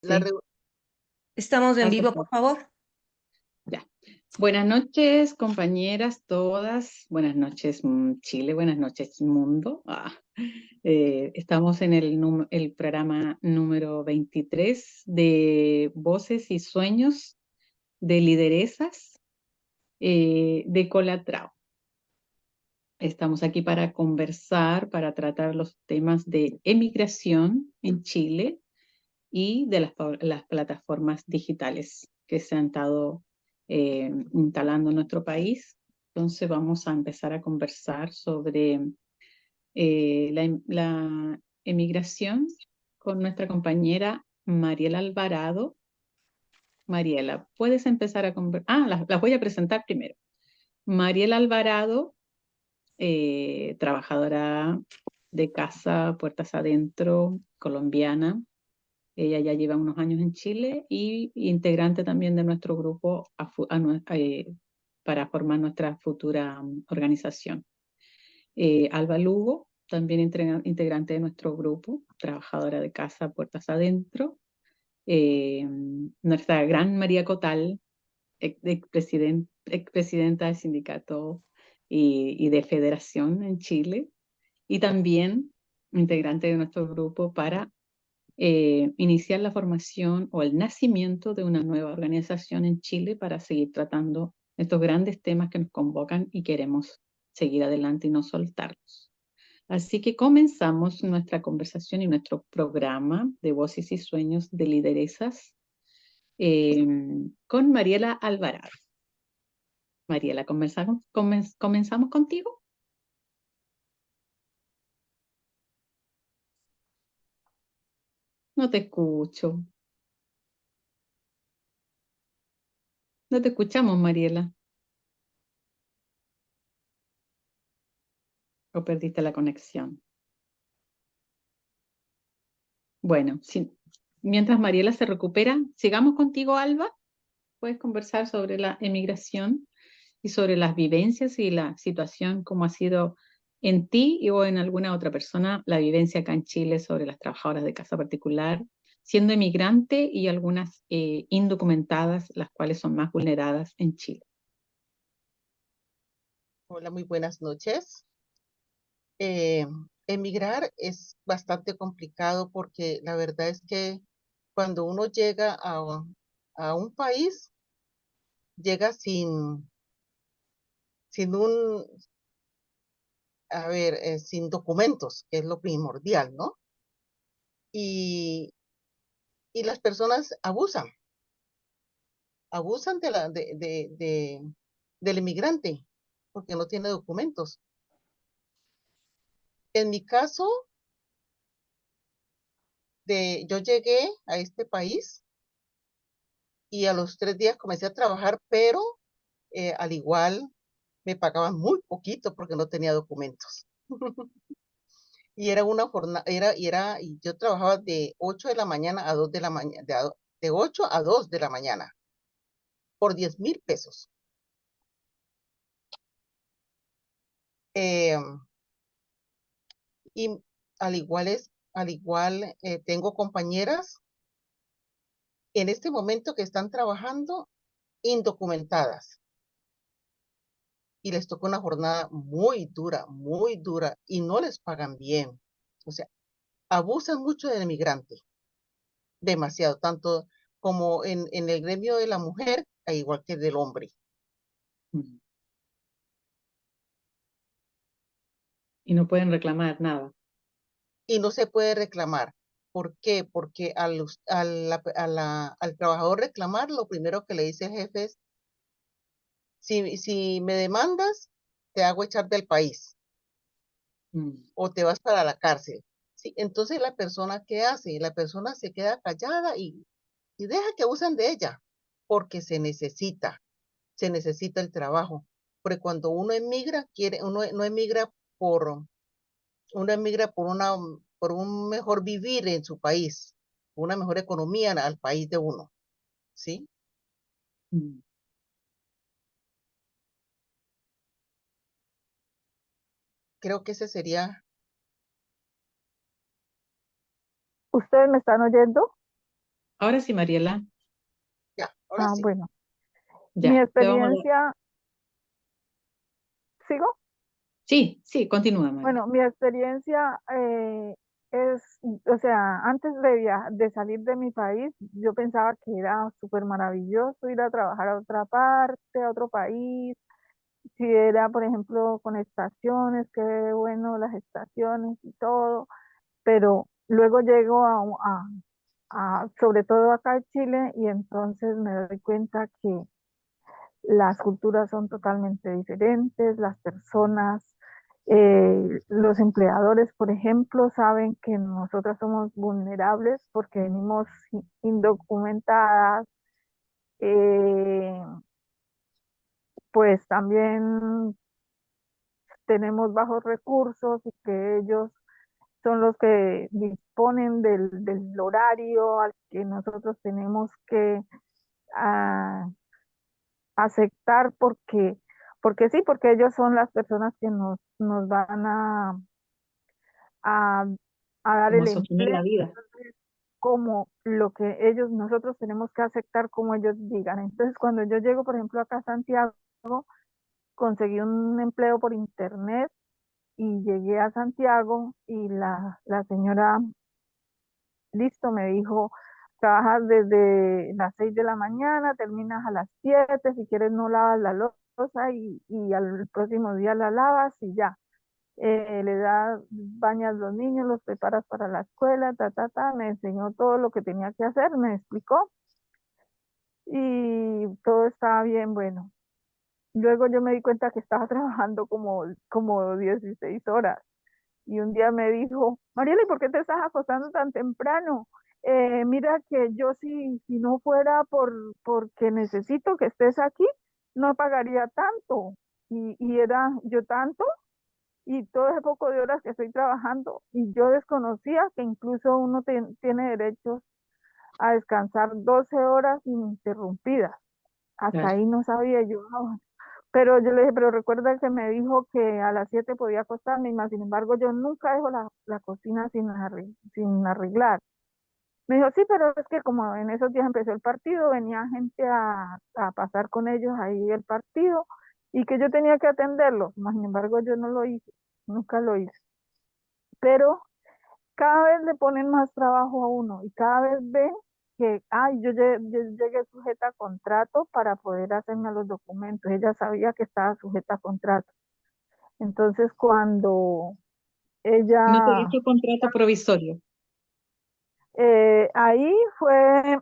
La Sí. re- Estamos en vivo, por Aceptar. favor. Ya. Buenas noches, compañeras todas. Buenas noches, Chile. Buenas noches, mundo. Estamos en el programa número 23 de Voces y Sueños de Lideresas de Colatrao. Estamos aquí para conversar, para tratar los temas de emigración en Chile y de las plataformas digitales que se han estado instalando en nuestro país. Entonces vamos a empezar a conversar sobre la emigración con nuestra compañera Mariela Alvarado. Mariela, puedes empezar a conversar. Las voy a presentar primero. Mariela Alvarado, trabajadora de casa, puertas adentro, colombiana. Ella ya lleva unos años en Chile y integrante también de nuestro grupo para formar nuestra futura organización. Alba Lugo, también integrante de nuestro grupo, trabajadora de casa, puertas adentro. Nuestra gran María Cotal, expresidenta del sindicato y de federación en Chile. Y también integrante de nuestro grupo para iniciar la formación o el nacimiento de una nueva organización en Chile para seguir tratando estos grandes temas que nos convocan y queremos seguir adelante y no soltarlos. Así que comenzamos nuestra conversación y nuestro programa de Voces y Sueños de Lideresas eh, con Mariela Alvarado. Mariela, comenzamos contigo. No te escucho. No te escuchamos, Mariela. O perdiste la conexión. Bueno, mientras Mariela se recupera, sigamos contigo, Alba. Puedes conversar sobre la emigración y sobre las vivencias y la situación, cómo ha sido en ti o en alguna otra persona la vivencia acá en Chile sobre las trabajadoras de casa particular, siendo emigrante y algunas indocumentadas, las cuales son más vulneradas en Chile. Hola, muy buenas noches. Eh, Emigrar es bastante complicado porque la verdad es que cuando uno llega a un país, llega sin sin documentos, que es lo primordial, ¿no? Y, y las personas abusan del inmigrante porque no tiene documentos. En mi caso, yo llegué a este país y a los 3 días comencé a trabajar, pero al igual me pagaban muy poquito porque no tenía documentos. Y era una jornada, y yo trabajaba de 8 de la mañana a 2 de la mañana, de 8 a 2 de la mañana, por 10.000 pesos. Eh, y al igual tengo compañeras en este momento que están trabajando indocumentadas y les toca una jornada muy dura y no les pagan bien. O sea, abusan mucho del migrante, demasiado, tanto como en el gremio de la mujer, e igual que del hombre. Mm. Y no pueden reclamar nada. Y no se puede reclamar. ¿Por qué? Porque al trabajador reclamar, lo primero que le dice el jefe es, si me demandas, te hago echar del país Mm. o te vas para la cárcel. Sí, entonces la persona, ¿qué hace? La persona se queda callada y deja que usen de ella, porque se necesita el trabajo. Porque cuando uno emigra, uno no emigra por, uno emigra por un mejor vivir en su país, una mejor economía al país de uno, ¿sí? Mm. Creo que ese sería, ¿Ustedes me están oyendo? Ahora sí, Mariela, Ya, ahora sí. Bueno, mi ya, te vamos a dar. experiencia, ¿sigo? Sí, sí, continúa, Mariela. Bueno, mi experiencia es, o sea, antes de salir de mi país, yo pensaba que era súper maravilloso ir a trabajar a otra parte, a otro país. Si era, por ejemplo, con estaciones, qué bueno las estaciones y todo, pero luego llego sobre todo acá en Chile, y entonces me doy cuenta que las culturas son totalmente diferentes, las personas, los empleadores, por ejemplo, saben que nosotras somos vulnerables porque venimos indocumentadas, eh, pues también tenemos bajos recursos y que ellos son los que disponen del horario al que nosotros tenemos que ah, aceptar porque sí, porque ellos son las personas que nos van a, a dar Como el sostener empleo, la vida. como lo que ellos, nosotros tenemos que aceptar como ellos digan. Entonces, cuando yo llego, por ejemplo, acá a Santiago, conseguí un empleo por internet y llegué a Santiago y la señora, listo, me dijo, trabajas desde las 6 de la mañana, terminas a las 7, si quieres no lavas la loza y al próximo día la lavas y ya. Le das, bañas los niños, los preparas para la escuela, me enseñó todo lo que tenía que hacer, me explicó y todo estaba bien, bueno. Luego yo me di cuenta que estaba trabajando como 16 horas. Y un día me dijo, Mariela, ¿y por qué te estás acostando tan temprano? Mira que yo si no fuera porque necesito que estés aquí, no pagaría tanto. Y era yo tanto, y todo ese poco de horas que estoy trabajando. Y yo desconocía que incluso uno tiene derecho a descansar 12 horas ininterrumpidas. Hasta Claro. ahí no sabía yo. Pero yo le dije, pero recuerda que me dijo que a las 7 podía acostarme, y más sin embargo yo nunca dejo la cocina sin arreglar. Me dijo, sí, pero es que como en esos días empezó el partido, venía gente a pasar con ellos ahí el partido, y que yo tenía que atenderlo. Más sin embargo yo no lo hice, nunca lo hice. Pero cada vez le ponen más trabajo a uno y cada vez ven que, ay, yo llegué sujeta a contrato para poder hacerme los documentos. Ella sabía que estaba sujeta a contrato. Entonces, cuando No te ella, hizo contrato provisorio. ahí fue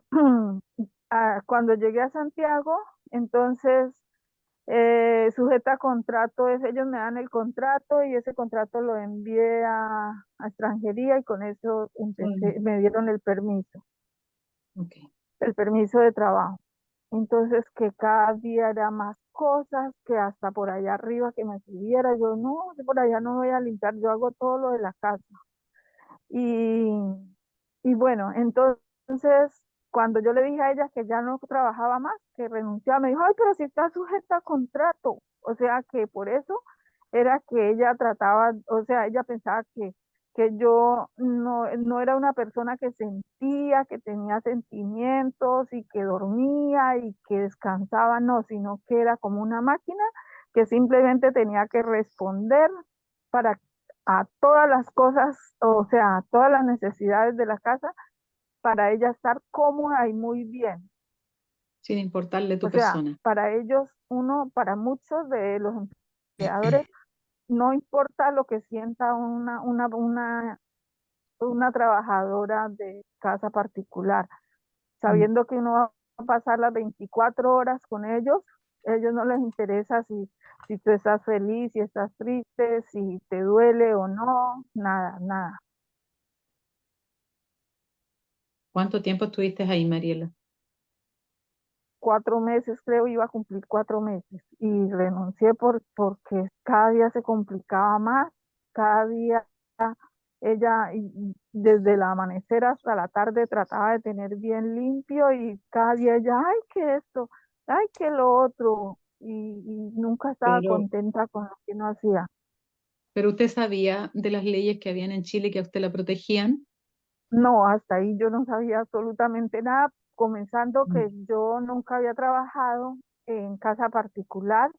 cuando llegué a Santiago, entonces sujeta a contrato es, ellos me dan el contrato y ese contrato lo envié a extranjería y con eso Mm, me dieron ok. el permiso de trabajo. Entonces, que cada día era más cosas, que hasta por allá arriba que me subiera, yo no, yo por allá no voy a limpiar, yo hago todo lo de la casa. Y, y bueno, entonces, cuando yo le dije a ella que ya no trabajaba más, que renunciaba, me dijo, ay, pero si está sujeta a contrato. O sea que por eso era que ella trataba, o sea, ella pensaba que yo no era una persona que sentía, que tenía sentimientos y que dormía y que descansaba, no, sino que era como una máquina que simplemente tenía que responder para a todas las cosas, o sea, a todas las necesidades de la casa para ella estar cómoda y muy bien. Sin importarle tu O sea, persona. para ellos, para muchos de los empleadores, no importa lo que sienta una trabajadora de casa particular, Mm. sabiendo que uno va a pasar las 24 horas con ellos no les interesa si tú estás feliz, si estás triste, si te duele o no, nada, nada. ¿Cuánto tiempo estuviste ahí, Mariela? 4 meses, creo, iba a cumplir 4 meses y renuncié porque cada día se complicaba más, cada día ella desde el amanecer hasta la tarde trataba de tener bien limpio y cada día ella, ay, que esto, ay, que lo otro, y nunca estaba Pero, contenta con lo que no hacía. pero usted sabía de las leyes que habían en Chile que a usted la protegían. No, hasta ahí yo no sabía absolutamente nada, comenzando que Mm, yo nunca había trabajado en casa particular,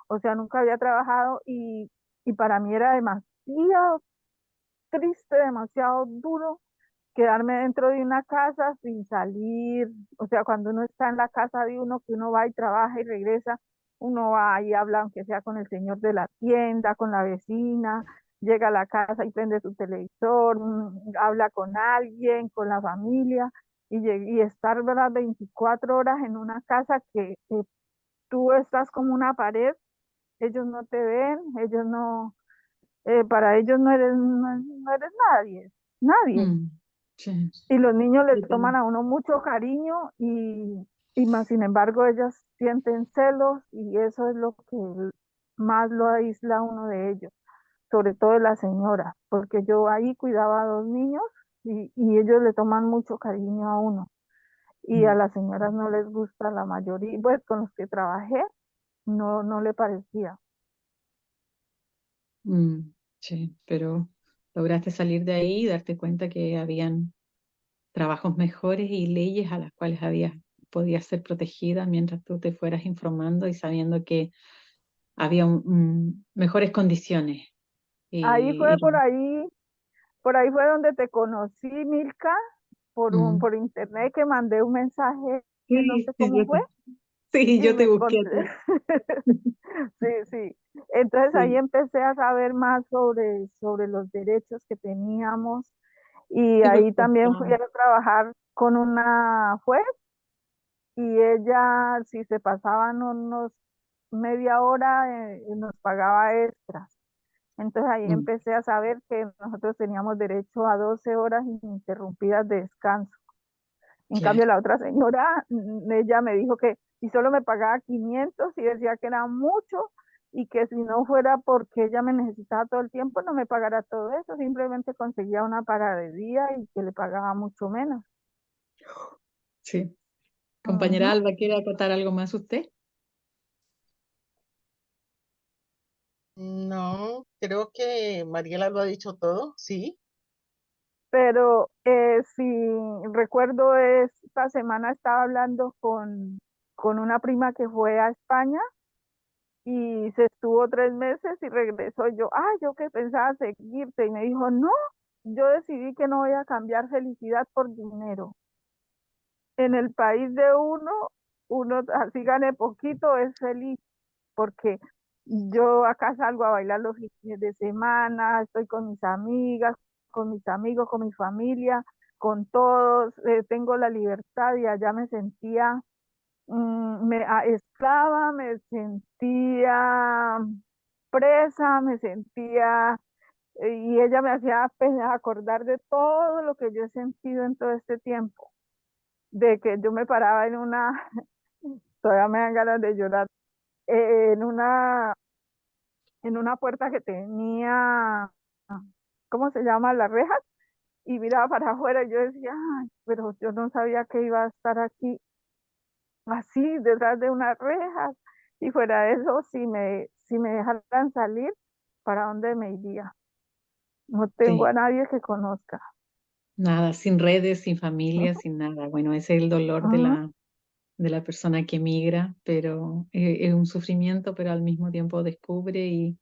o sea, nunca había trabajado y para mí era demasiado triste, demasiado duro quedarme dentro de una casa sin salir, o sea, cuando uno está en la casa de uno, que uno va y trabaja y regresa, uno va y habla, aunque sea con el señor de la tienda, con la vecina, llega a la casa y prende su televisor, habla con alguien, con la familia, y estar, ¿verdad?, 24 horas en una casa que tú estás como una pared, ellos no te ven, ellos no, para ellos no eres nadie, nadie. mm, sí, Y los niños le yo toman también. a uno mucho cariño y más sin embargo ellas sienten celos y eso es lo que más lo aísla a uno de ellos, sobre todo de la señora, porque yo ahí cuidaba a dos niños y ellos le toman mucho cariño a uno y a Mm, las señoras no les gusta la mayoría, pues con los que trabajé no le parecía. sí, pero lograste salir de ahí y darte cuenta que habían trabajos mejores y leyes a las cuales podías ser protegida mientras tú te fueras informando y sabiendo que había mejores condiciones. Ahí fue Y, por ahí fue donde te conocí, Milka, mm, por internet que mandé un mensaje, no sí, sé cómo fue, sí, y yo te me busqué a encontré. ti. Sí, sí. Entonces ahí Sí, empecé a saber más sobre los derechos que teníamos y sí, pues, ahí también fui a trabajar con una juez y ella, si se pasaban unos media hora, nos pagaba extras. Entonces ahí mm, empecé a saber que nosotros teníamos derecho a 12 horas ininterrumpidas de descanso. En cambio, claro, la otra señora, ella me dijo que si solo me pagaba 500 y decía que era mucho y que si no fuera porque ella me necesitaba todo el tiempo, no me pagara todo eso, simplemente conseguía una paga de día y que le pagaba mucho menos. sí. Compañera Ujú. Alba, ¿quiere acotar algo más usted? No, creo que Mariela lo ha dicho todo, sí. Pero si recuerdo, esta semana estaba hablando con una prima que fue a España y se estuvo 3 meses y regresó. Yo, yo que pensaba seguirte y me dijo, no, yo decidí que no voy a cambiar felicidad por dinero. En el país de uno así gane poquito es feliz porque yo acá salgo a bailar los fines de semana, estoy con mis amigas, con mis amigos, con mi familia, con todos, tengo la libertad y allá me sentía esclava, me sentía presa, me sentía, y ella me hacía acordar de todo lo que yo he sentido en todo este tiempo, de que yo me paraba en una, todavía me dan ganas de llorar, en una puerta que tenía, ¿cómo se llama? Las rejas, y miraba para afuera y yo decía, ay, pero yo no sabía que iba a estar aquí así, detrás de unas rejas, y fuera de eso, si me dejaran salir, ¿para dónde me iría? No tengo a Sí, nadie que conozca. nada, sin redes, sin familia, sin nada. Bueno, ese es el dolor de Ujú. la persona que emigra, pero es un sufrimiento, pero al mismo tiempo descubre y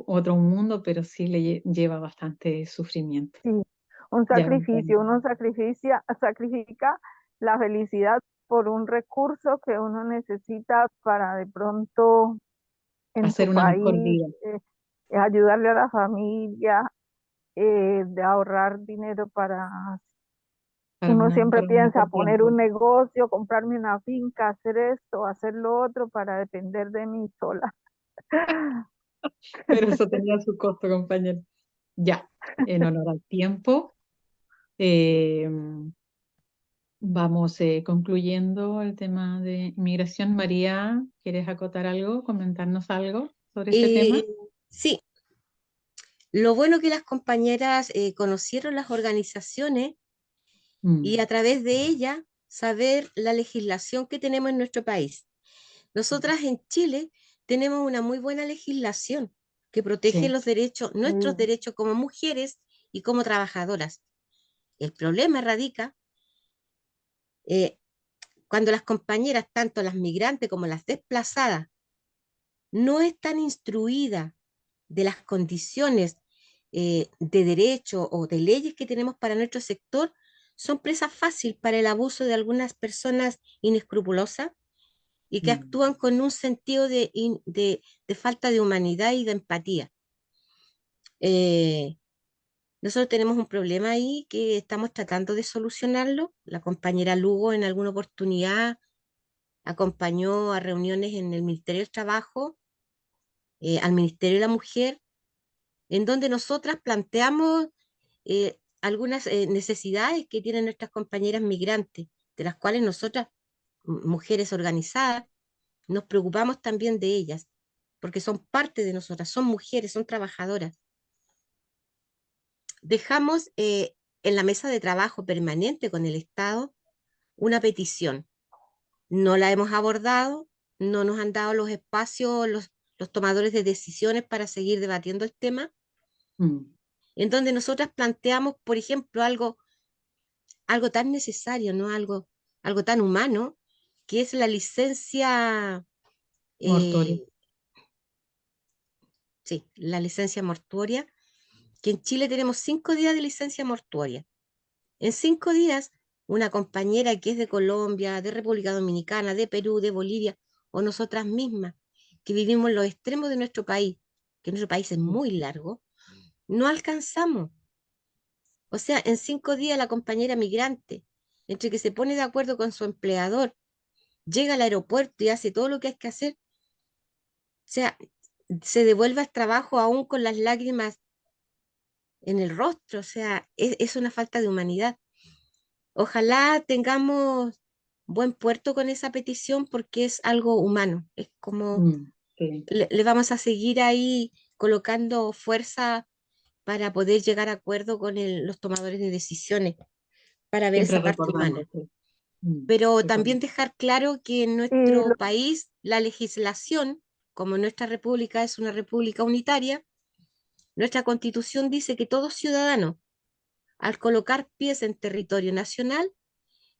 otro mundo, pero sí lleva bastante sufrimiento. Sí, un Ya, sacrificio, uno sacrifica la felicidad por un recurso que uno necesita para de pronto en hacer su una mejor país, vida ayudarle a la familia, de ahorrar dinero para, uno siempre para un piensa mejor poner tiempo. un negocio, comprarme una finca, hacer esto, hacer lo otro para depender de mí sola. Pero eso tenía su costo, compañero. Ya, en honor al tiempo, eh, vamos concluyendo el tema de inmigración. María, ¿quieres acotar algo, comentarnos algo sobre este tema? Eh, sí, lo bueno que las compañeras conocieron las organizaciones Mm, y a través de ellas saber la legislación que tenemos en nuestro país. Nosotras en Chile tenemos una muy buena legislación que protege sí, los derechos, nuestros Sí, derechos como mujeres y como trabajadoras. El problema radica eh, cuando las compañeras, tanto las migrantes como las desplazadas, no están instruidas de las condiciones de derecho o de leyes que tenemos para nuestro sector, son presa fácil para el abuso de algunas personas inescrupulosas y que Mm. actúan con un sentido de falta de humanidad y de empatía. Eh, Nosotros tenemos un problema ahí que estamos tratando de solucionarlo. La compañera Lugo en alguna oportunidad acompañó a reuniones en el Ministerio del Trabajo, al Ministerio de la Mujer, en donde nosotras planteamos algunas necesidades que tienen nuestras compañeras migrantes, de las cuales nosotras, mujeres organizadas, nos preocupamos también de ellas, porque son parte de nosotras, son mujeres, son trabajadoras. Dejamos en la mesa de trabajo permanente con el Estado una petición. No la hemos abordado, no nos han dado los espacios, los tomadores de decisiones para seguir debatiendo el tema, Mm. en donde nosotras planteamos, por ejemplo, algo tan necesario, ¿no? Algo tan humano, que es la licencia, Mortorio. eh, sí, la licencia mortuoria, que en Chile tenemos 5 días de licencia mortuoria. En 5 días, una compañera que es de Colombia, de República Dominicana, de Perú, de Bolivia, o nosotras mismas, que vivimos en los extremos de nuestro país, que nuestro país es Mm. muy largo, no alcanzamos. O sea, en 5 días la compañera migrante, entre que se pone de acuerdo con su empleador, llega al aeropuerto y hace todo lo que hay que hacer, o sea, se devuelve al trabajo aún con las lágrimas en el rostro, o sea, es una falta de humanidad. Ojalá tengamos buen puerto con esa petición porque es algo humano, es como Mm. Sí. le vamos a seguir ahí colocando fuerza para poder llegar a acuerdo con los tomadores de decisiones, para ver Siempre esa parte recordando. humana. Sí. Mm. Pero también Recordando. dejar claro que en Y nuestro país la legislación, como nuestra república es una república unitaria, nuestra constitución dice que todo ciudadano, al colocar pies en territorio nacional,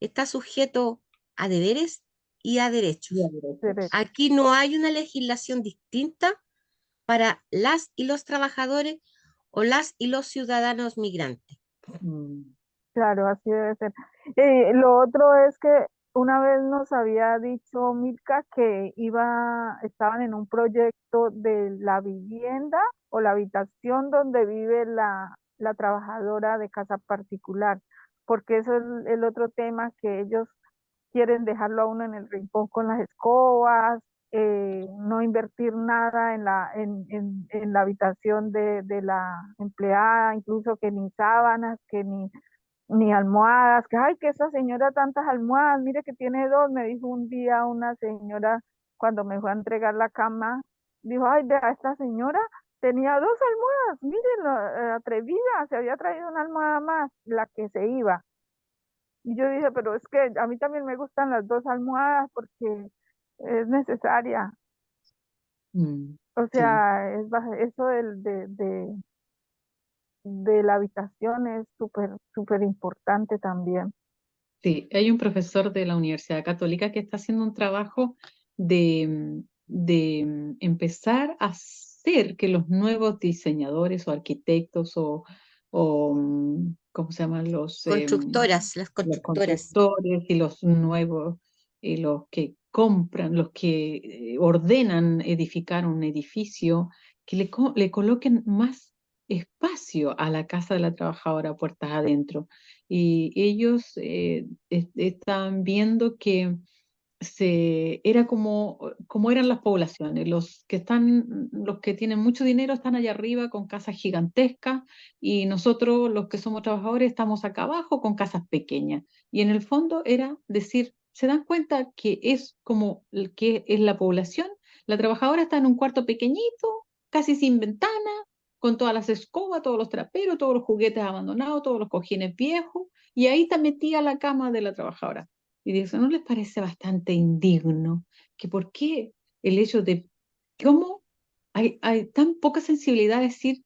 está sujeto a deberes y a Y a derechos. derechos. derecho. Aquí no hay una legislación distinta para las y los trabajadores o las y los ciudadanos migrantes. Mm. Claro, así debe ser. Lo otro es que una vez nos había dicho Milka que estaban en un proyecto de la vivienda o la habitación donde vive la trabajadora de casa particular, porque eso es el otro tema, que ellos quieren dejarlo a uno en el rincón con las escobas, no invertir nada en la habitación de la empleada, incluso que ni sábanas, que ni almohadas, que ay, que esa señora tantas almohadas, mire que tiene dos, me dijo un día una señora cuando me fue a entregar la cama, dijo, ay, vea, esta señora tenía dos almohadas, miren, atrevida, se había traído una almohada más, la que se iba. Y yo dije, pero es que a mí también me gustan las dos almohadas porque es necesaria. Mm. O Sí. sea, eso de la habitación es súper, súper importante también. Sí, hay un profesor de la Universidad Católica que está haciendo un trabajo de empezar a hacer que los nuevos diseñadores o arquitectos o ¿cómo se llaman? Constructoras, las Los constructoras. constructores y los nuevos, y los que compran, los que ordenan edificar un edificio, que le coloquen más espacio a la casa de la trabajadora puertas adentro. Y ellos están viendo que era como eran las poblaciones. Los que tienen mucho dinero están allá arriba con casas gigantescas y nosotros, los que somos trabajadores, estamos acá abajo con casas pequeñas. Y en el fondo era decir, ¿se dan cuenta que es como que es la población? La trabajadora está en un cuarto pequeñito, casi sin ventana, con todas las escobas, todos los traperos, todos los juguetes abandonados, todos los cojines viejos, y ahí está metida la cama de la trabajadora. Y dice, ¿no les parece bastante indigno que por qué el hecho de cómo hay tan poca sensibilidad de decir,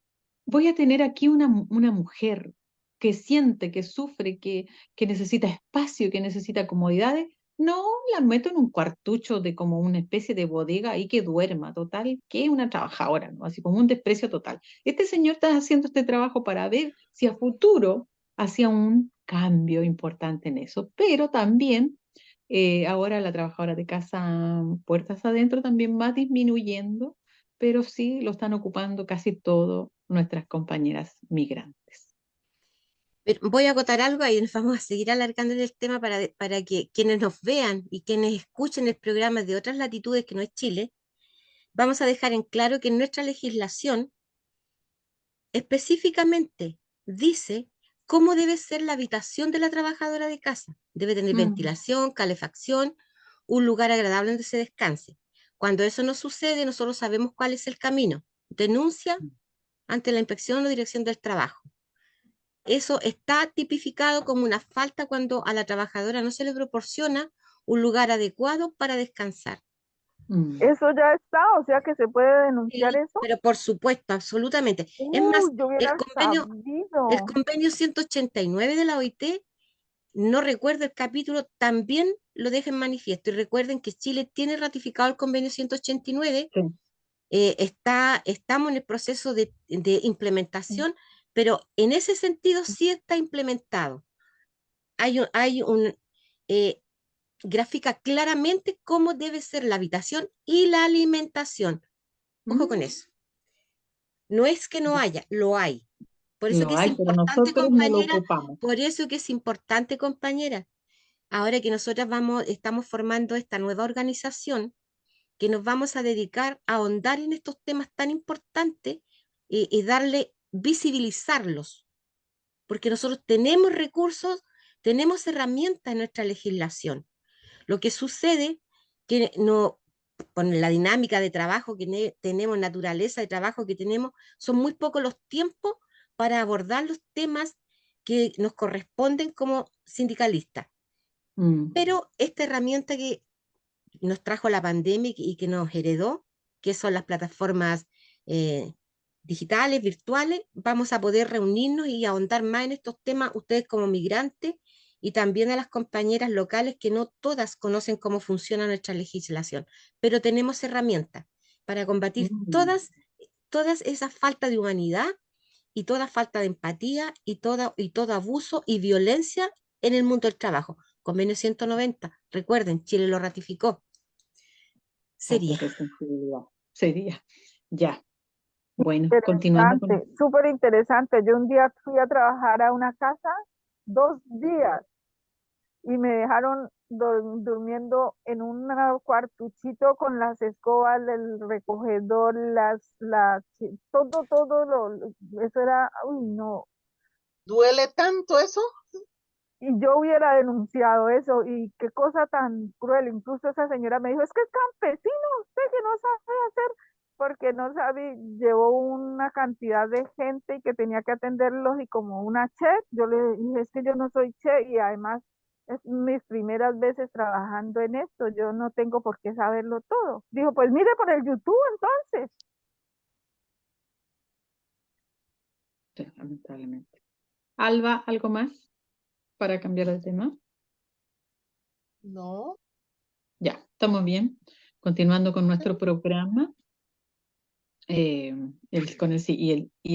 voy a tener aquí una mujer que siente, que sufre, que necesita espacio, que necesita comodidades, no la meto en un cuartucho de como una especie de bodega ahí que duerma, total, que es una trabajadora, ¿no? Así como un desprecio total. Este señor está haciendo este trabajo para ver si a futuro hacía un cambio importante en eso, pero también ahora la trabajadora de casa puertas adentro también va disminuyendo, pero sí lo están ocupando casi todo nuestras compañeras migrantes. Pero voy a acotar algo y nos vamos a seguir alargando en el tema para que quienes nos vean y quienes escuchen el programa de otras latitudes que no es Chile, vamos a dejar en claro que nuestra legislación específicamente dice cómo debe ser la habitación de la trabajadora de casa. Debe tener Mm, ventilación, calefacción, un lugar agradable donde se descanse. Cuando eso no sucede, nosotros sabemos cuál es el camino. Denuncia ante la Inspección o Dirección del Trabajo. Eso está tipificado como una falta cuando a la trabajadora no se le proporciona un lugar adecuado para descansar. mm. Eso ya está, o sea que se puede denunciar Sí, eso. pero por supuesto, absolutamente. Es más, Yo hubiera el sabido. convenio 189 de la OIT, no recuerdo el capítulo, también lo deja en manifiesto. Y recuerden que Chile tiene ratificado el convenio 189, Sí. estamos en el proceso de implementación, pero en ese sentido sí está implementado. Hay un eh, gráfica claramente cómo debe ser la habitación y la alimentación. Ojo con Mm. eso. No es que no haya, lo hay. Por eso que Lo es hay, pero importante, nosotros no lo compañera, ocupamos. por eso que es importante, compañera, ahora que nosotras estamos formando esta nueva organización, que nos vamos a dedicar a ahondar en estos temas tan importantes y darle, visibilizarlos, porque nosotros tenemos recursos, tenemos herramientas en nuestra legislación. Lo que sucede que no, con la dinámica de trabajo que tenemos, naturaleza de trabajo que tenemos, son muy pocos los tiempos para abordar los temas que nos corresponden como sindicalistas. Mm, Pero esta herramienta que nos trajo la pandemia y que nos heredó, que son las plataformas eh, digitales, virtuales, vamos a poder reunirnos y ahondar más en estos temas, ustedes como migrantes y también a las compañeras locales que no todas conocen cómo funciona nuestra legislación, pero tenemos herramientas para combatir mm. todas esas faltas de humanidad y toda falta de empatía y todo abuso y violencia en el mundo del trabajo. Convenio 190, recuerden, Chile lo ratificó. Falta Sería. de sensibilidad. Sería. Ya. Bueno, continuando con... Interesante, súper interesante. Yo un día fui a trabajar a una casa, 2 días, y me dejaron durmiendo en un cuartuchito con las escobas del recogedor, todo, eso era, uy, no. ¿Duele tanto eso? Y yo hubiera denunciado eso, y qué cosa tan cruel. Incluso esa señora me dijo, es que es campesino usted que no sabe hacer, porque no sabe, llevó una cantidad de gente y que tenía que atenderlos y como una chef, yo le dije, es que yo no soy chef y además es mis primeras veces trabajando en esto, yo no tengo por qué saberlo todo. Dijo, pues mire por el YouTube entonces. Sí, lamentablemente. Alba, ¿algo más para cambiar de tema? No. Ya, estamos bien. Continuando con nuestro programa, y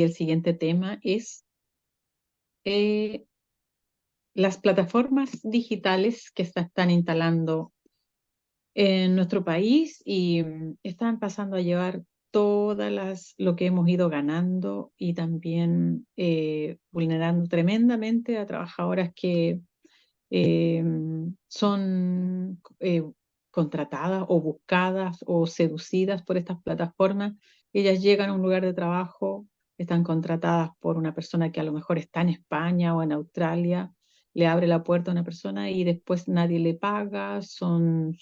el siguiente tema es eh, las plataformas digitales que se están instalando en nuestro país y están pasando a llevar lo que hemos ido ganando y también vulnerando tremendamente a trabajadoras que eh, son contratadas o buscadas o seducidas por estas plataformas. Ellas llegan a un lugar de trabajo, están contratadas por una persona que a lo mejor está en España o en Australia, le abre la puerta a una persona y después nadie le paga, son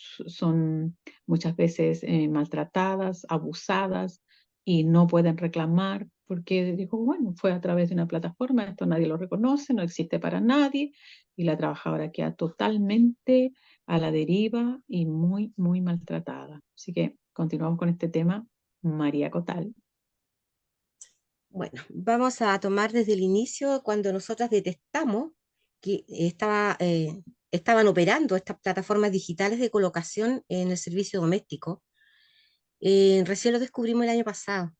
muchas veces maltratadas, abusadas y no pueden reclamar porque digo, bueno, fue a través de una plataforma, esto nadie lo reconoce, no existe para nadie y la trabajadora queda totalmente a la deriva y muy, muy maltratada. Así que continuamos con este tema, María Cotal. Bueno, vamos a tomar desde el inicio cuando nosotras detectamos que estaban operando estas plataformas digitales de colocación en el servicio doméstico. Recién lo descubrimos el año pasado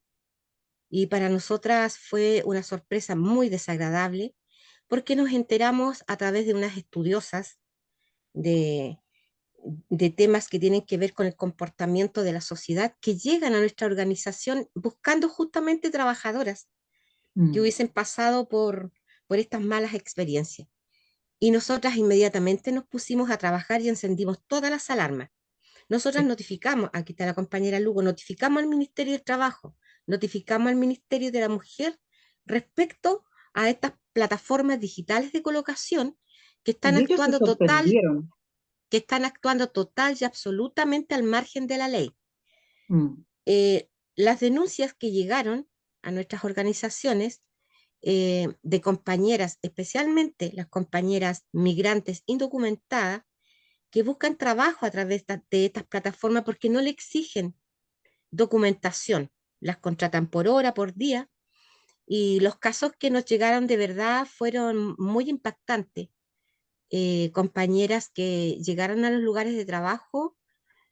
y para nosotras fue una sorpresa muy desagradable porque nos enteramos a través de unas estudiosas de, de temas que tienen que ver con el comportamiento de la sociedad que llegan a nuestra organización buscando justamente trabajadoras que Mm. hubiesen pasado por estas malas experiencias. Y nosotras inmediatamente nos pusimos a trabajar y encendimos todas las alarmas. Nosotras notificamos, aquí está la compañera Lugo, notificamos al Ministerio del Trabajo, notificamos al Ministerio de la Mujer respecto a estas plataformas digitales de colocación que están Y ellos se actuando total, sorprendieron. que están actuando total y absolutamente al margen de la ley. Mm. Las denuncias que llegaron a nuestras organizaciones de compañeras, especialmente las compañeras migrantes indocumentadas, que buscan trabajo a través de estas plataformas porque no le exigen documentación, las contratan por hora, por día, y los casos que nos llegaron de verdad fueron muy impactantes. Compañeras que llegaron a los lugares de trabajo,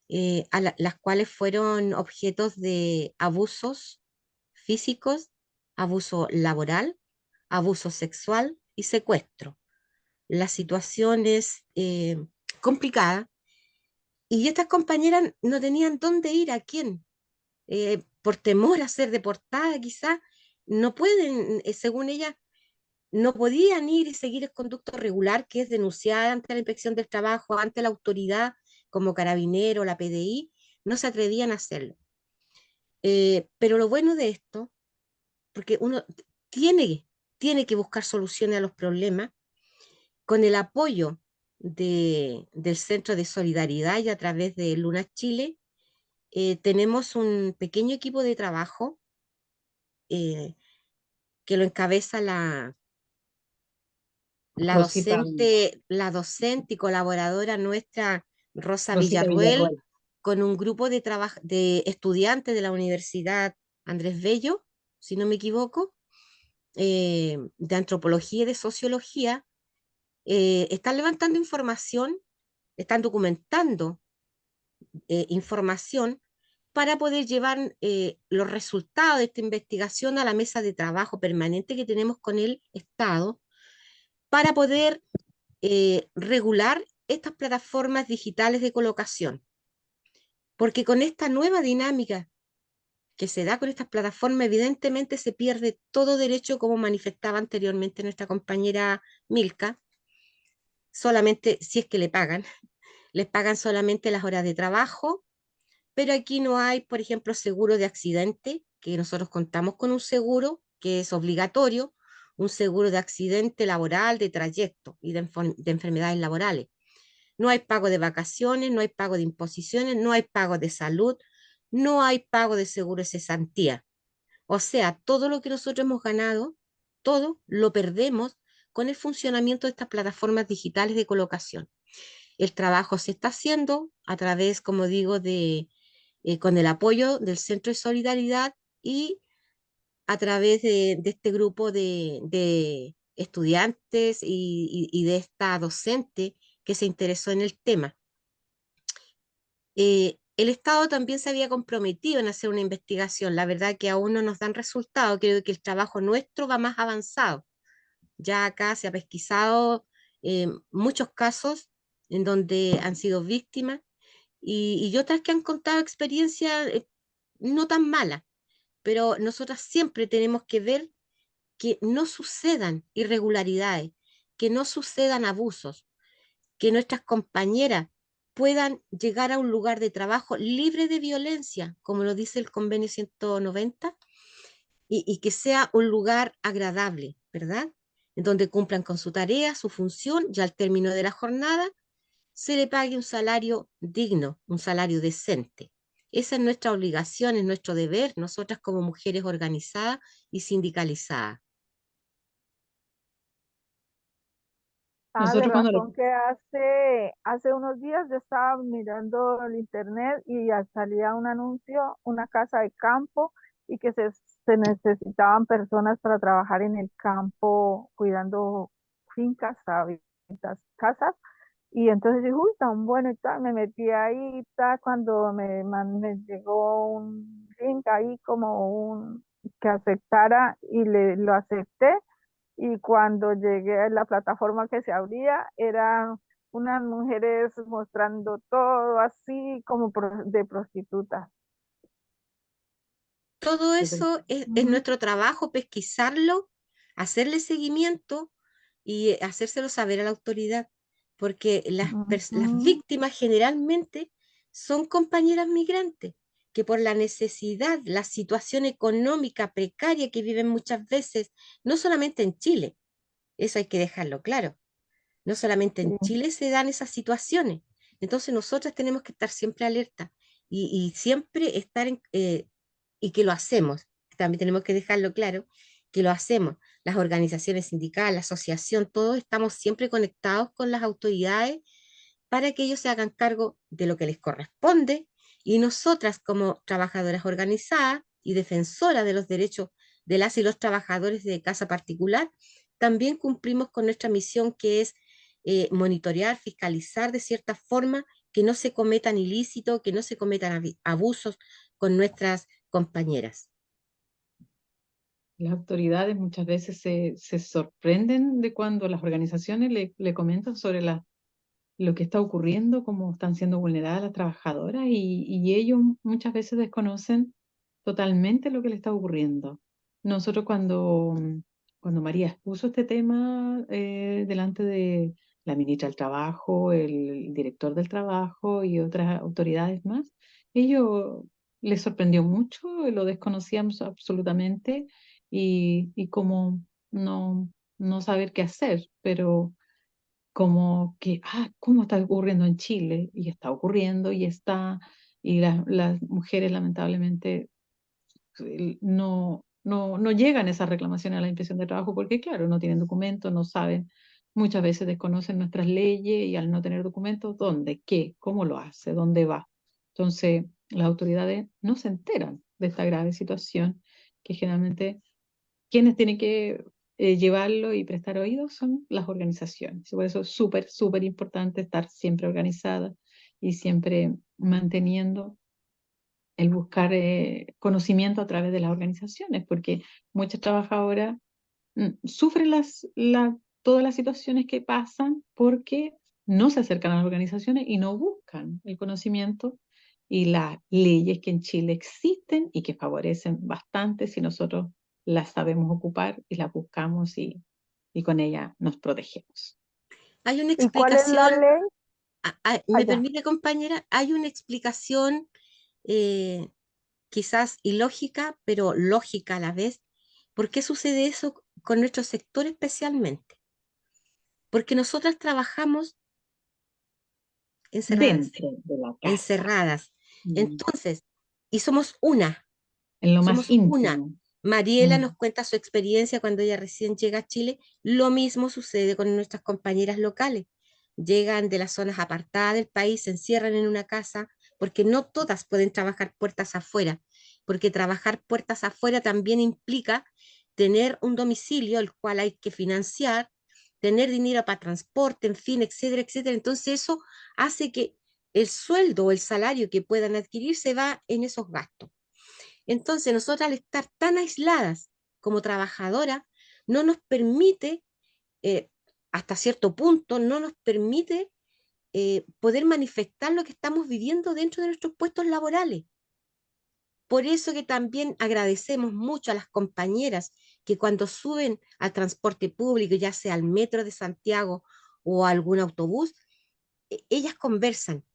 las cuales fueron objetos de abusos físicos, abuso laboral, abuso sexual y secuestro. La situación es complicada y estas compañeras no tenían dónde ir, a quién, por temor a ser deportada quizás, no pueden, según ella, no podían ir y seguir el conducto regular que es denunciar ante la inspección del trabajo, ante la autoridad como carabinero, la PDI, no se atrevían a hacerlo. Pero lo bueno de esto, porque uno tiene, tiene que buscar soluciones a los problemas, con el apoyo del Centro de Solidaridad y a través de Luna Chile, tenemos un pequeño equipo de trabajo eh, que lo encabeza Rosita, la docente y colaboradora nuestra, Rosa Rosita Villarruel, Villarroel. con un grupo de estudiantes de la Universidad Andrés Bello, si no me equivoco, de antropología y de sociología, están levantando información, están documentando información para poder llevar los resultados de esta investigación a la mesa de trabajo permanente que tenemos con el Estado para poder regular estas plataformas digitales de colocación. Porque con esta nueva dinámica que se da con estas plataformas, evidentemente se pierde todo derecho, como manifestaba anteriormente nuestra compañera Milka, solamente si es que les pagan solamente las horas de trabajo, pero aquí no hay, por ejemplo, seguro de accidente, que nosotros contamos con un seguro que es obligatorio, un seguro de accidente laboral, de trayecto y de enfermedades laborales. No hay pago de vacaciones, no hay pago de imposiciones, no hay pago de salud, no hay pago de seguro de cesantía. O sea, todo lo que nosotros hemos ganado, todo lo perdemos con el funcionamiento de estas plataformas digitales de colocación. El trabajo se está haciendo a través, como digo, con el apoyo del Centro de Solidaridad y a través de este grupo de estudiantes y de esta docente que se interesó en el tema. El Estado también se había comprometido en hacer una investigación. La verdad que aún no nos dan resultados. Creo que el trabajo nuestro va más avanzado. Ya acá se ha pesquisado muchos casos en donde han sido víctimas y otras que han contado experiencias no tan malas, pero nosotras siempre tenemos que ver que no sucedan irregularidades, que no sucedan abusos, que nuestras compañeras puedan llegar a un lugar de trabajo libre de violencia, como lo dice el convenio 190, y que sea un lugar agradable, ¿verdad? En donde cumplan con su tarea, su función, y al término de la jornada se le pague un salario digno, un salario decente. Esa es nuestra obligación, es nuestro deber, nosotras como mujeres organizadas y sindicalizadas. De Nosotros cuando razón que hace unos días yo estaba mirando el internet y ya salía un anuncio, una casa de campo, y que se necesitaban personas para trabajar en el campo cuidando fincas, hábitats, casas. Y entonces dije, uy, tan bueno y tal, me metí ahí y tal, cuando me llegó un link ahí como un que aceptara y lo acepté. Y cuando llegué a la plataforma que se abría, eran unas mujeres mostrando todo así como de prostitutas. Todo Súper. eso es Ujú, nuestro trabajo, pesquisarlo, hacerle seguimiento y hacérselo saber a la autoridad, porque las ujú, víctimas generalmente son compañeras migrantes que por la necesidad, la situación económica precaria que viven muchas veces, no solamente en Chile, eso hay que dejarlo claro, no solamente en sí. Chile se dan esas situaciones. Entonces nosotras tenemos que estar siempre alerta y siempre estar y que lo hacemos. También tenemos que dejarlo claro que lo hacemos. Las organizaciones sindicales, la asociación, todos estamos siempre conectados con las autoridades para que ellos se hagan cargo de lo que les corresponde y nosotras como trabajadoras organizadas y defensoras de los derechos de las y los trabajadores de casa particular, también cumplimos con nuestra misión que es monitorear, fiscalizar de cierta forma que no se cometan ilícitos, que no se cometan abusos con nuestras compañeras. Las autoridades muchas veces se sorprenden de cuando las organizaciones le comentan sobre lo que está ocurriendo, cómo están siendo vulneradas las trabajadoras y ellos muchas veces desconocen totalmente lo que le está ocurriendo. Nosotros cuando María expuso este tema delante de la ministra del Trabajo, el director del Trabajo y otras autoridades más, ellos les sorprendió mucho, lo desconocíamos absolutamente y como no saber qué hacer, pero como que, ¿cómo está ocurriendo en Chile? Y está ocurriendo y las mujeres lamentablemente no llegan esas reclamaciones a la inspección de trabajo porque, claro, no tienen documentos, no saben, muchas veces desconocen nuestras leyes y al no tener documentos, ¿dónde? ¿Qué? ¿Cómo lo hace? ¿Dónde va? Entonces, las autoridades no se enteran de esta grave situación que generalmente quienes tienen que llevarlo y prestar oídos son las organizaciones. Y por eso es súper, súper importante estar siempre organizada y siempre manteniendo el buscar conocimiento a través de las organizaciones, porque muchas trabajadoras sufren todas las situaciones que pasan porque no se acercan a las organizaciones y no buscan el conocimiento y las leyes que en Chile existen y que favorecen bastante si nosotros las sabemos ocupar y las buscamos y con ellas nos protegemos. Hay una ¿Y cuál es la explicación, ley ¿me allá? permite compañera? Hay una explicación eh, quizás ilógica, pero lógica a la vez. ¿Por qué sucede eso con nuestro sector especialmente? Porque nosotras trabajamos encerradas, Dentro de la casa, encerradas. mm, Entonces, y somos una, en lo más somos una. íntimo. Mariela Mm. nos cuenta su experiencia cuando ella recién llega a Chile. Lo mismo sucede con nuestras compañeras locales. Llegan de las zonas apartadas del país, se encierran en una casa, porque no todas pueden trabajar puertas afuera, porque trabajar puertas afuera también implica tener un domicilio el cual hay que financiar, tener dinero para transporte, en fin, etcétera, etcétera. Entonces eso hace que el sueldo o el salario que puedan adquirir se va en esos gastos. Entonces, nosotros al estar tan aisladas como trabajadoras, no nos permite, eh, hasta cierto punto, no nos permite poder manifestar lo que estamos viviendo dentro de nuestros puestos laborales. Por eso que también agradecemos mucho a las compañeras que cuando suben al transporte público, ya sea al metro de Santiago o a algún autobús, ellas conversan,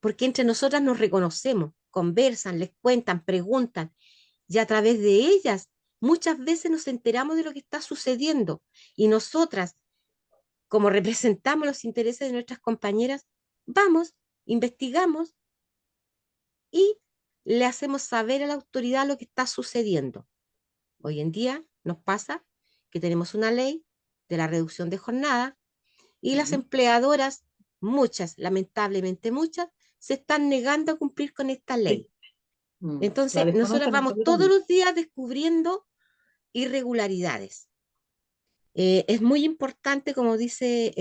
porque entre nosotras nos reconocemos, conversan, les cuentan, preguntan, y a través de ellas muchas veces nos enteramos de lo que está sucediendo y nosotras, como representamos los intereses de nuestras compañeras, vamos, investigamos y le hacemos saber a la autoridad lo que está sucediendo. Hoy en día nos pasa que tenemos una ley de la reducción de jornada y las Sí. empleadoras, muchas, lamentablemente muchas, se están negando a cumplir con esta Sí. ley. La Entonces, nosotros desconocen vamos todos absolutamente. los días descubriendo irregularidades. Es muy importante, como dice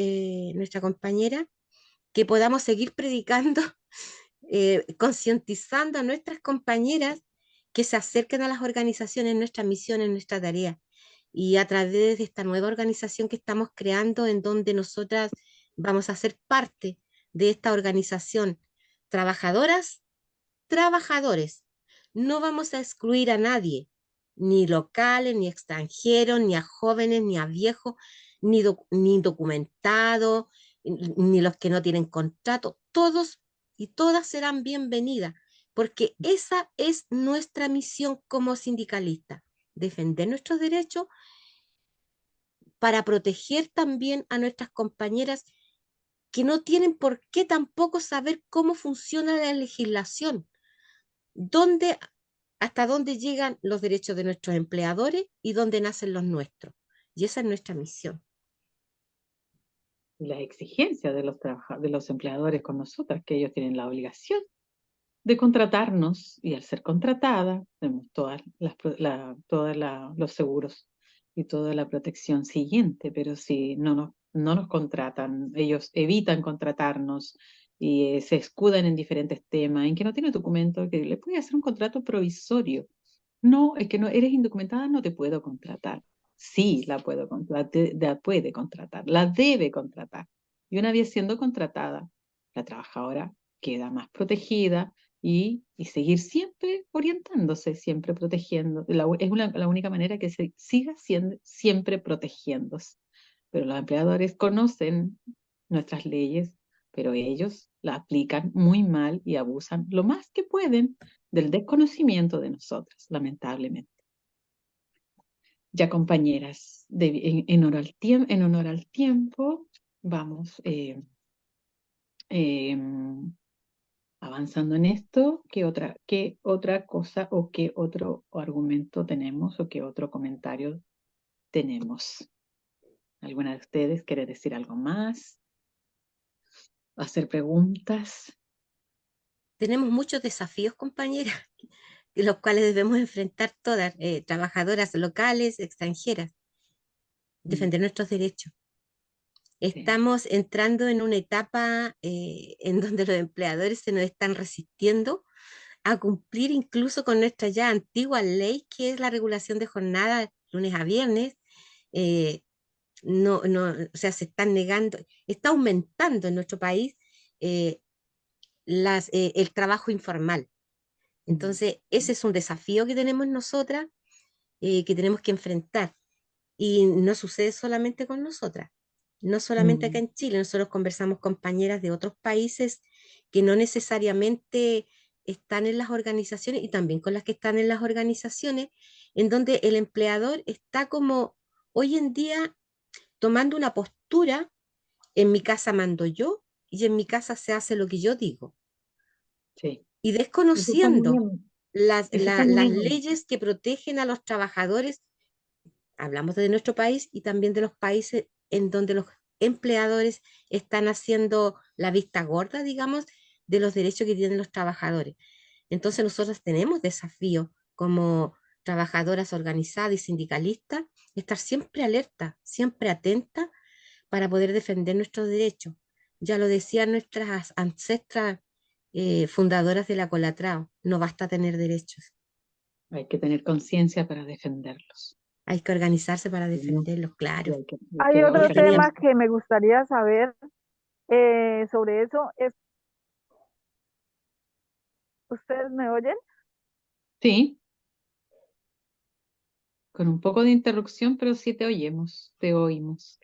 nuestra compañera, que podamos seguir predicando, concientizando a nuestras compañeras que se acerquen a las organizaciones, nuestra misión, en nuestra tarea. Y a través de esta nueva organización que estamos creando, en donde nosotras vamos a ser parte de esta organización, trabajadoras, trabajadores. No vamos a excluir a nadie, ni locales, ni extranjeros, ni a jóvenes, ni a viejos, ni indocumentados, ni los que no tienen contrato. Todos y todas serán bienvenidas, porque esa es nuestra misión como sindicalistas, defender nuestros derechos para proteger también a nuestras compañeras que no tienen por qué tampoco saber cómo funciona la legislación, dónde, hasta dónde llegan los derechos de nuestros empleadores y dónde nacen los nuestros. Y esa es nuestra misión. Y las exigencias de los empleadores con nosotras, que ellos tienen la obligación de contratarnos, y al ser contratada, tenemos los seguros y toda la protección siguiente, pero si no nos contratan, ellos evitan contratarnos y se escudan en diferentes temas, en que no tiene documento, que le puede hacer un contrato provisorio. No, es que no eres indocumentada, no te puedo contratar. Sí, la puedo contratar, la puede contratar, la debe contratar. Y una vez siendo contratada, la trabajadora queda más protegida y seguir siempre orientándose, siempre protegiendo. La única manera que se siga siendo siempre protegiéndose. Pero los empleadores conocen nuestras leyes, pero ellos la aplican muy mal y abusan lo más que pueden del desconocimiento de nosotras, lamentablemente. Ya, compañeras, en honor al tiempo, vamos eh, avanzando en esto. Qué otra cosa o qué otro argumento tenemos o qué otro comentario tenemos? ¿Alguna de ustedes quiere decir algo más? ¿Hacer preguntas? Tenemos muchos desafíos, compañeras, los cuales debemos enfrentar todas, trabajadoras locales, extranjeras, Mm, defender nuestros derechos. sí. Estamos entrando en una etapa en donde los empleadores se nos están resistiendo a cumplir incluso con nuestra ya antigua ley, que es la regulación de jornada lunes a viernes. eh, o sea, se están negando, está aumentando en nuestro país eh, el trabajo informal. Mm, Entonces, ese es un desafío que tenemos nosotras, que tenemos que enfrentar. Y no sucede solamente con nosotras, no solamente acá mm, en Chile. Nosotros conversamos con compañeras de otros países que no necesariamente están en las organizaciones, y también con las que están en las organizaciones, en donde el empleador está como hoy en día tomando una postura: en mi casa mando yo y en mi casa se hace lo que yo digo, sí. y Eso está muy desconociendo bien. Eso está muy las bien. leyes que protegen a los trabajadores. Hablamos de nuestro país y también de los países en donde los empleadores están haciendo la vista gorda, digamos, de los derechos que tienen los trabajadores. Entonces nosotros tenemos desafíos como trabajadoras organizadas y sindicalistas, estar siempre alerta, siempre atenta para poder defender nuestros derechos. Ya lo decían nuestras ancestras fundadoras de la Colatrao: no basta tener derechos, Hay que tener conciencia para defenderlos. hay que organizarse para ¿No? defenderlos, Y claro. hay Hay que Y otro teníamos, tema organizarse. que me gustaría saber sobre eso. ¿Ustedes me oyen? Sí, con un poco de interrupción, pero sí te oímos, te oímos.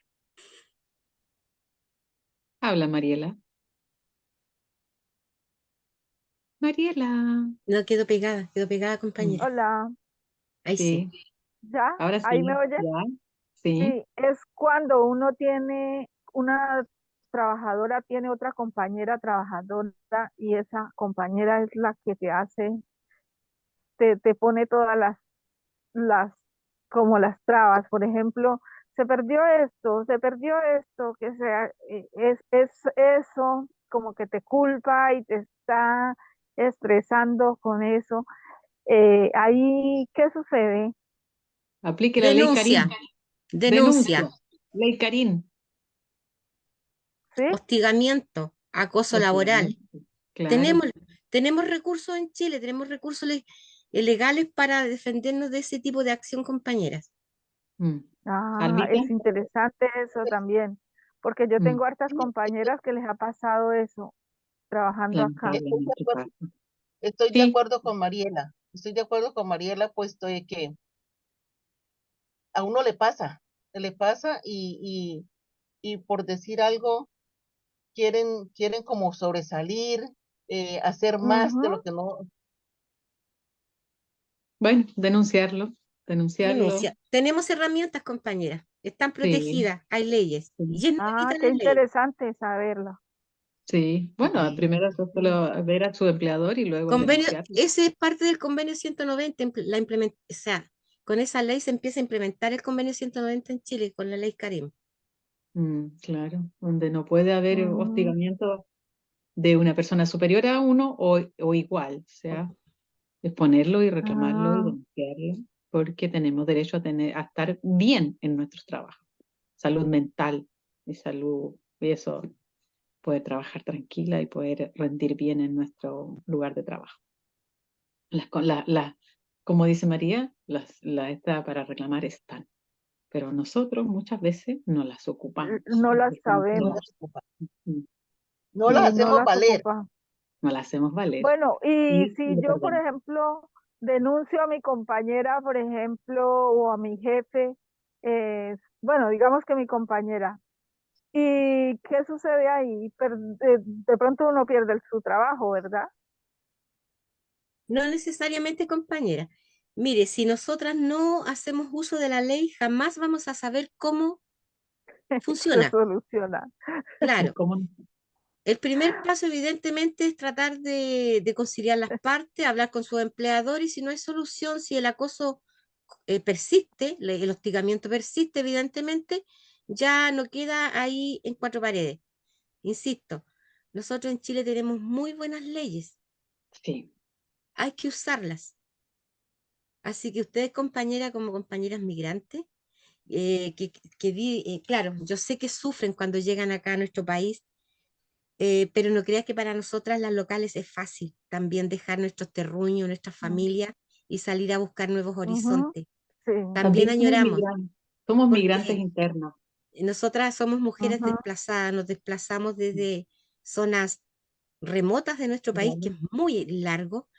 Habla, Mariela. Mariela. no quedó pegada, Mm, compañera. Hola, Ahí sí. sí, ¿ya? ahora ¿Ahí me sí, oyen? ya, sí. Sí, es cuando uno tiene una trabajadora, tiene otra compañera trabajadora y esa compañera es la que te hace, te pone todas las, como las trabas. Por ejemplo, se perdió esto, que sea, es eso, como que te culpa y te está estresando con eso. Ahí, ¿qué sucede? Aplique la ley Karim. Denuncia, Denuncia. denuncia, Ley Karim. ¿Sí? hostigamiento, acoso laboral. Hostigamiento. Claro. Tenemos recursos en Chile, tenemos recursos legales para defendernos de ese tipo de acción, compañeras. Mm. Ah, Albita, es interesante eso también, porque yo mm, tengo hartas compañeras que les ha pasado eso trabajando acá. lamentablemente pasa. Estoy de Sí, acuerdo con Mariela. Estoy de acuerdo con Mariela, puesto de que a uno le pasa y por decir algo, quieren como sobresalir, hacer más de Ujú. lo que no. bueno, denunciarlo, Denuncia. Tenemos herramientas, compañeras. Están sí, protegidas, hay leyes. sí, Y es Ah, nuevita qué la ley. interesante saberlo. sí. Bueno, Sí. primero eso solo ver a su empleador y luego Convenio, denunciarlo. ese es parte del convenio 190, o sea, con esa ley se empieza a implementar el convenio 190 en Chile, con la ley Karim. Claro, donde no puede haber Mm, hostigamiento de una persona superior a uno o igual, o sea, exponerlo y reclamarlo y ah, denunciarlo, porque tenemos derecho a estar bien en nuestros trabajos, salud mental y salud, y eso, poder trabajar tranquila y poder rendir bien en nuestro lugar de trabajo. Las, co- la- como dice María, estas para reclamar están, pero nosotros muchas veces no las ocupamos, no las porque no No sabemos, las tenemos, ocupa. mm, No sí, las y no hacemos las valer. ocupa. no las hacemos valer Bueno, y y si lo yo, por perdemos. ejemplo, denuncio a mi compañera, por ejemplo, o a mi jefe, bueno, digamos que mi compañera, ¿y qué sucede ahí? De pronto uno pierde su trabajo, ¿verdad? No necesariamente, compañera. Mire, si nosotras no hacemos uso de la ley, jamás vamos a saber cómo Se funciona. soluciona. Claro, ¿Cómo? el primer paso, evidentemente, es tratar de conciliar las partes, hablar con su empleador y si no hay solución, si el acoso persiste, el hostigamiento persiste, evidentemente, ya no queda ahí en cuatro paredes. Insisto, nosotros en Chile tenemos muy buenas leyes, Sí, hay que usarlas. Así que ustedes, compañeras, como compañeras migrantes, claro, yo sé que sufren cuando llegan acá a nuestro país, pero no creas que para nosotras las locales es fácil también dejar nuestros terruños, nuestras Mm, familias y salir a buscar nuevos ujú, horizontes. sí, También también añoramos, somos migrantes porque internos. nosotras somos mujeres ujú, desplazadas, nos desplazamos desde zonas remotas de nuestro país, que Rurales. es muy largo,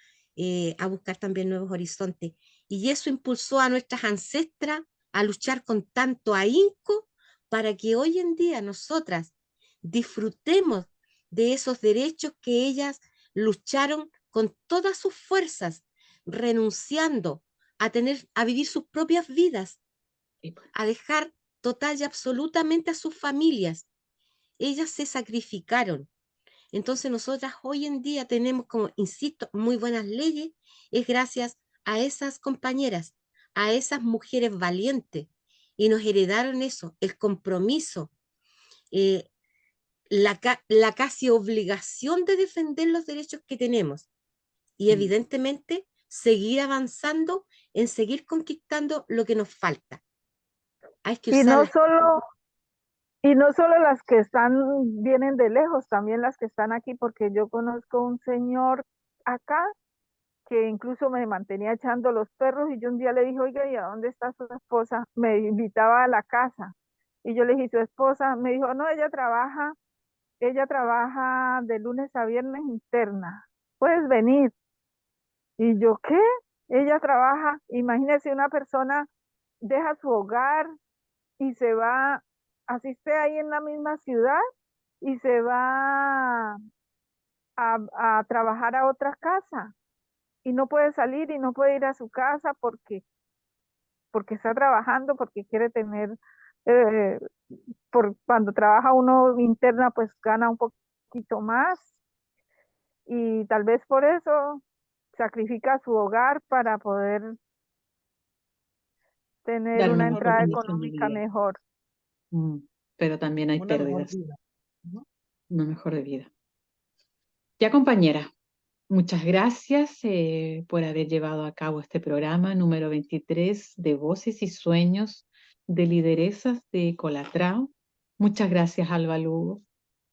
a buscar también nuevos horizontes. Y eso impulsó a nuestras ancestras a luchar con tanto ahínco para que hoy en día nosotras disfrutemos de esos derechos que ellas lucharon con todas sus fuerzas, renunciando a vivir sus propias vidas, Sí, pues. a dejar total y absolutamente a sus familias. Ellas se sacrificaron. Entonces nosotras hoy en día tenemos, como insisto, muy buenas leyes, es gracias a esas compañeras, a esas mujeres valientes, y nos heredaron eso, el compromiso, eh, la casi obligación de defender los derechos que tenemos y Mm. evidentemente seguir avanzando en seguir conquistando lo que nos falta. Hay que Y usar no las... solo, y no solo las que vienen de lejos, también las que están aquí, porque yo conozco un señor acá que incluso me mantenía echando los perros y yo un día le dije, oiga, ¿y a dónde está su esposa? Me invitaba a la casa y yo le dije, ¿su esposa? Me dijo, no, ella trabaja de lunes a viernes interna, puedes venir. Y yo, ¿qué? Ella trabaja, imagínese una persona deja su hogar y se va, asiste ahí en la misma ciudad y se va a trabajar a otra casa y no puede salir y no puede ir a su casa porque está trabajando, porque quiere tener, eh, cuando trabaja uno interna, pues gana un poquito más y tal vez por eso sacrifica su hogar para poder tener Dar una una mejor entrada condición de económica vida. mejor. Mm. Pero también hay Una mejor pérdidas, vida. Ujú. una mejor de vida. Ya, compañera, Muchas gracias por haber llevado a cabo este programa número 23 de Voces y Sueños de Lideresas de Colatrao. Muchas gracias, Alba Lugo.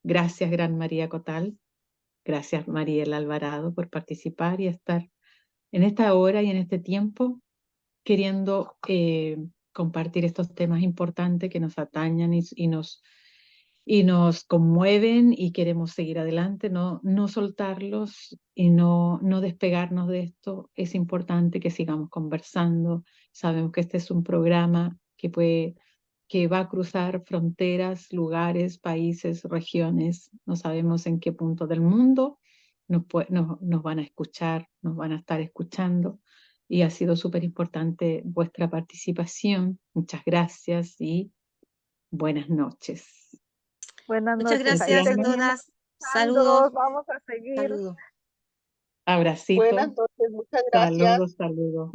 Gracias, Gran María Cotal. Gracias, Mariel Alvarado, por participar y estar en esta hora y en este tiempo queriendo compartir estos temas importantes que nos atañan y nos conmueven y queremos seguir adelante, no soltarlos y no despegarnos de esto. Es importante que sigamos conversando. Sabemos que este es un programa que va a cruzar fronteras, lugares, países, regiones. No sabemos en qué punto del mundo nos van a escuchar, nos van a estar escuchando. Y ha sido súper importante vuestra participación. Muchas gracias y buenas noches. Buenas Muchas noches, ahí gracias a seguimos todas. escuchándolos, Saludos. vamos a seguir. Saludos. Buenas Abracitos, noches, muchas gracias. saludos.